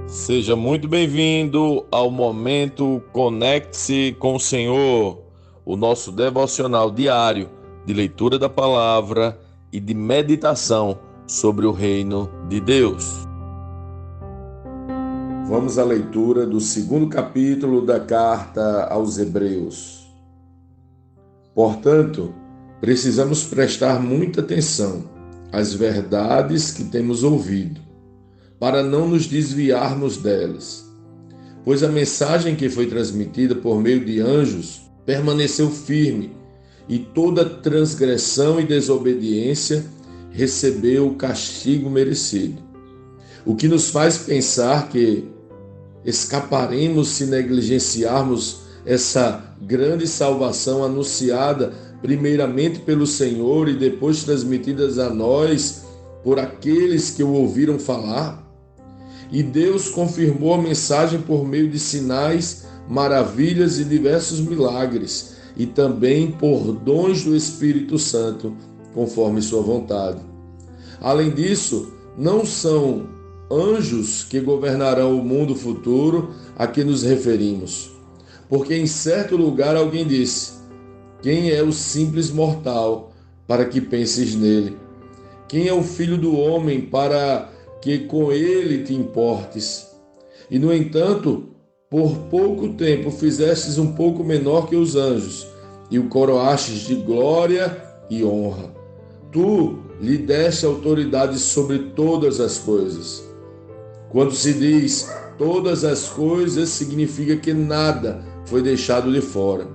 Seja muito bem-vindo ao Momento Conecte-se com o Senhor, o nosso devocional diário de leitura da palavra e de meditação sobre o reino de Deus. Vamos à leitura do segundo capítulo da carta aos Hebreus. Portanto, precisamos prestar muita atenção às verdades que temos ouvido, para não nos desviarmos delas. Pois a mensagem que foi transmitida por meio de anjos permaneceu firme, e toda transgressão e desobediência recebeu o castigo merecido. O que nos faz pensar que escaparemos se negligenciarmos essa grande salvação anunciada primeiramente pelo Senhor e depois transmitidas a nós por aqueles que o ouviram falar? E Deus confirmou a mensagem por meio de sinais, maravilhas e diversos milagres, e também por dons do Espírito Santo, conforme sua vontade. Além disso, não são anjos que governarão o mundo futuro a que nos referimos. Porque em certo lugar alguém disse: quem é o simples mortal para que penses nele? Quem é o filho do homem para que com ele te importes? E, no entanto, por pouco tempo fizestes um pouco menor que os anjos, e o coroastes de glória e honra. Tu lhe deste autoridade sobre todas as coisas. Quando se diz todas as coisas, significa que nada foi deixado de fora.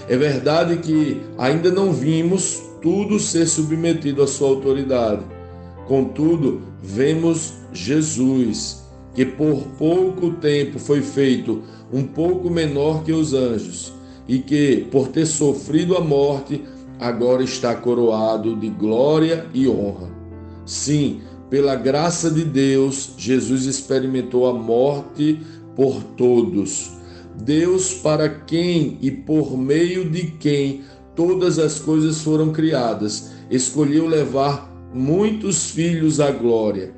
É verdade que ainda não vimos tudo ser submetido à sua autoridade. Contudo, vemos Jesus, que por pouco tempo foi feito um pouco menor que os anjos, e que, por ter sofrido a morte, agora está coroado de glória e honra. Sim, pela graça de Deus, Jesus experimentou a morte por todos. Deus, para quem e por meio de quem todas as coisas foram criadas, escolheu levar muitos filhos à glória.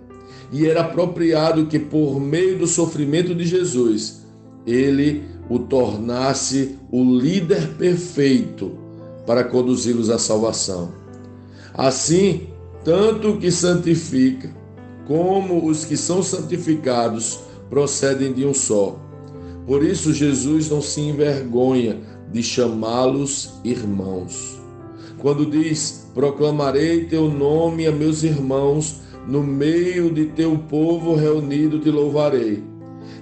E era apropriado que, por meio do sofrimento de Jesus, ele o tornasse o líder perfeito para conduzi-los à salvação. Assim, tanto o que santifica como os que são santificados procedem de um só. Por isso, Jesus não se envergonha de chamá-los irmãos. Quando diz: proclamarei teu nome a meus irmãos, no meio de teu povo reunido te louvarei.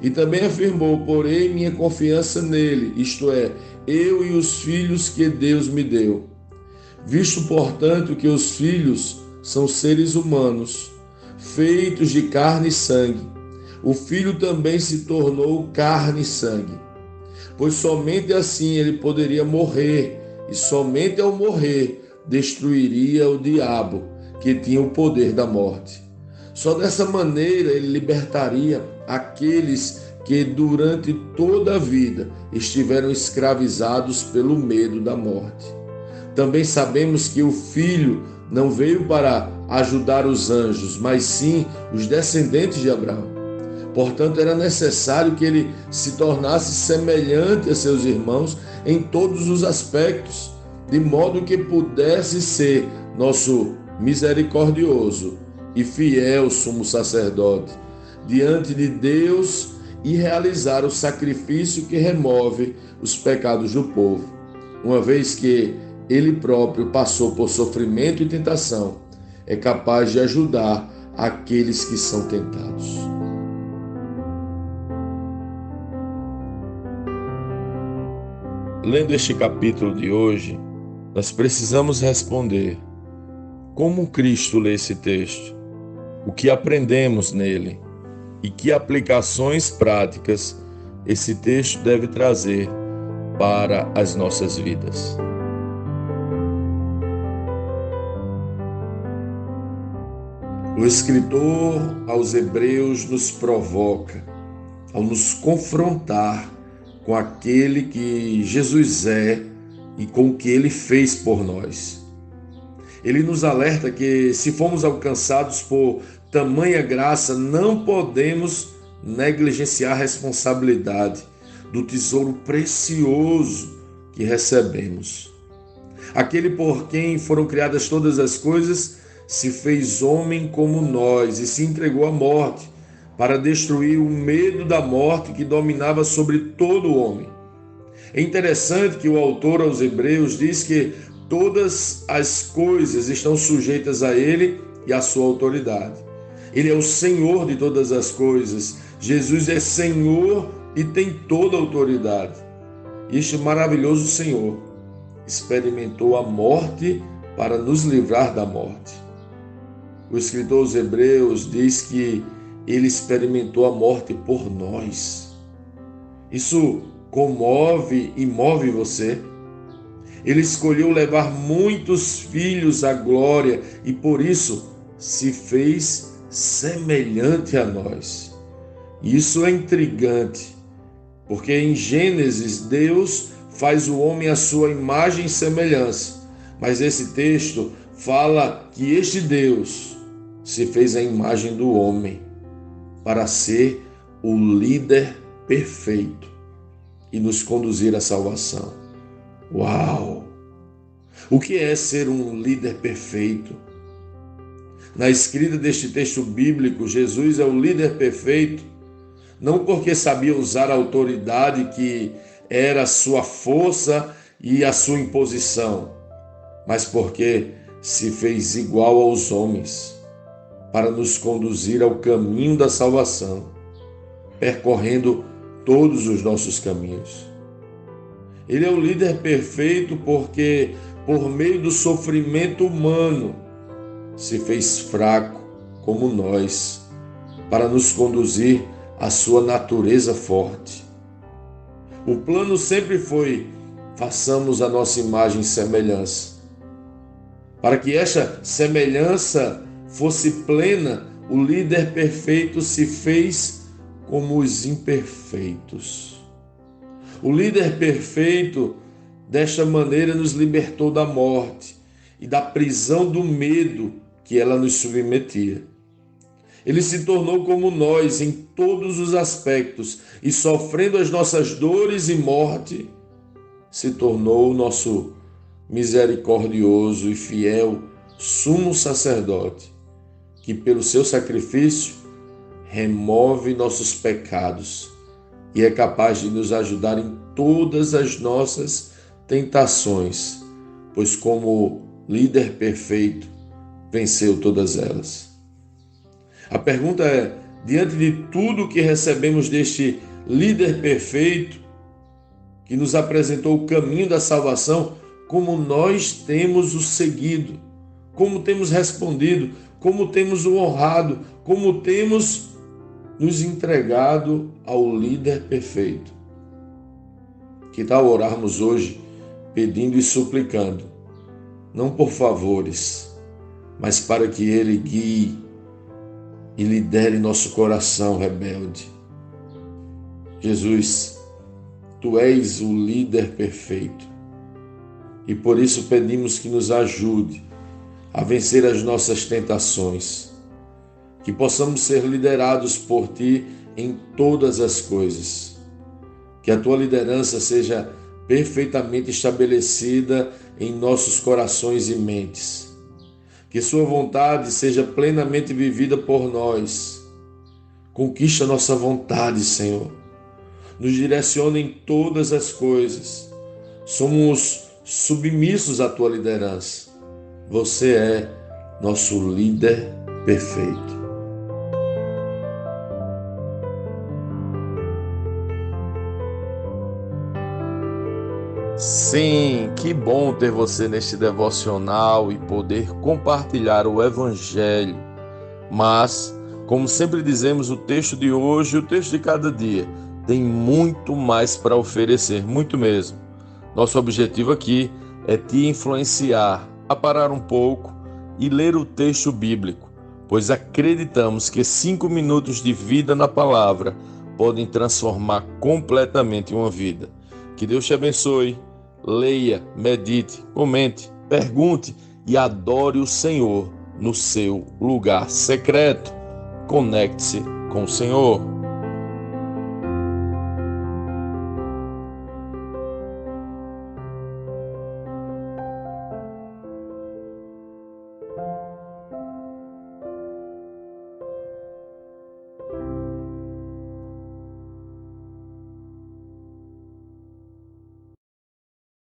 E também afirmou: porei minha confiança nele, isto é, eu e os filhos que Deus me deu. Visto, portanto, que os filhos são seres humanos, feitos de carne e sangue, o Filho também se tornou carne e sangue, pois somente assim ele poderia morrer, e somente ao morrer destruiria o diabo, que tinha o poder da morte. Só dessa maneira ele libertaria aqueles que durante toda a vida estiveram escravizados pelo medo da morte. Também sabemos que o Filho não veio para ajudar os anjos, mas sim os descendentes de Abraão. Portanto, era necessário que ele se tornasse semelhante a seus irmãos em todos os aspectos, de modo que pudesse ser nosso misericordioso e fiel sumo sacerdote diante de Deus e realizar o sacrifício que remove os pecados do povo, uma vez que ele próprio passou por sofrimento e tentação, é capaz de ajudar aqueles que são tentados. Lendo este capítulo de hoje, nós precisamos responder: como Cristo lê esse texto? O que aprendemos nele? E que aplicações práticas esse texto deve trazer para as nossas vidas? O escritor aos Hebreus nos provoca ao nos confrontar com aquele que Jesus é e com o que ele fez por nós. Ele nos alerta que, se formos alcançados por tamanha graça, não podemos negligenciar a responsabilidade do tesouro precioso que recebemos. Aquele por quem foram criadas todas as coisas se fez homem como nós e se entregou à morte para destruir o medo da morte que dominava sobre todo o homem. É interessante que o autor aos Hebreus diz que todas as coisas estão sujeitas a ele e à sua autoridade. Ele é o Senhor de todas as coisas. Jesus é Senhor e tem toda a autoridade. Este maravilhoso Senhor experimentou a morte para nos livrar da morte. O escritor aos Hebreus diz que ele experimentou a morte por nós. Isso comove e move você. Ele escolheu levar muitos filhos à glória e por isso se fez semelhante a nós. Isso é intrigante, porque em Gênesis Deus faz o homem à sua imagem e semelhança, mas esse texto fala que este Deus se fez a imagem do homem para ser o líder perfeito e nos conduzir à salvação. Uau! O que é ser um líder perfeito? Na escrita deste texto bíblico, Jesus é o líder perfeito, não porque sabia usar a autoridade que era a sua força e a sua imposição, mas porque se fez igual aos homens, para nos conduzir ao caminho da salvação, percorrendo todos os nossos caminhos. Ele é o líder perfeito porque, por meio do sofrimento humano, se fez fraco como nós, para nos conduzir à sua natureza forte. O plano sempre foi: façamos a nossa imagem e semelhança. Para que esta semelhança fosse plena, o líder perfeito se fez como os imperfeitos. O líder perfeito, desta maneira, nos libertou da morte e da prisão do medo que ela nos submetia. Ele se tornou como nós em todos os aspectos e, sofrendo as nossas dores e morte, se tornou o nosso misericordioso e fiel sumo sacerdote, que pelo seu sacrifício remove nossos pecados e é capaz de nos ajudar em todas as nossas tentações, pois como líder perfeito, venceu todas elas. A pergunta é: diante de tudo que recebemos deste líder perfeito, que nos apresentou o caminho da salvação, como nós temos o seguido, como temos respondido, como temos o honrado, como temos nos entregado ao líder perfeito. Que tal orarmos hoje pedindo e suplicando, não por favores, mas para que Ele guie e lidere nosso coração rebelde. Jesus, Tu és o líder perfeito e por isso pedimos que nos ajude a vencer as nossas tentações, que possamos ser liderados por Ti em todas as coisas, que a Tua liderança seja perfeitamente estabelecida em nossos corações e mentes, que Sua vontade seja plenamente vivida por nós. Conquista nossa vontade, Senhor. Nos direciona em todas as coisas. Somos submissos à Tua liderança. Você é nosso líder perfeito. Sim, que bom ter você neste devocional e poder compartilhar o Evangelho. Mas, como sempre dizemos, o texto de hoje e o texto de cada dia tem muito mais para oferecer, muito mesmo. Nosso objetivo aqui é te influenciar a parar um pouco e ler o texto bíblico, pois acreditamos que 5 minutos de vida na palavra podem transformar completamente uma vida. Que Deus te abençoe. Leia, medite, comente, pergunte e adore o Senhor no seu lugar secreto. Conecte-se com o Senhor.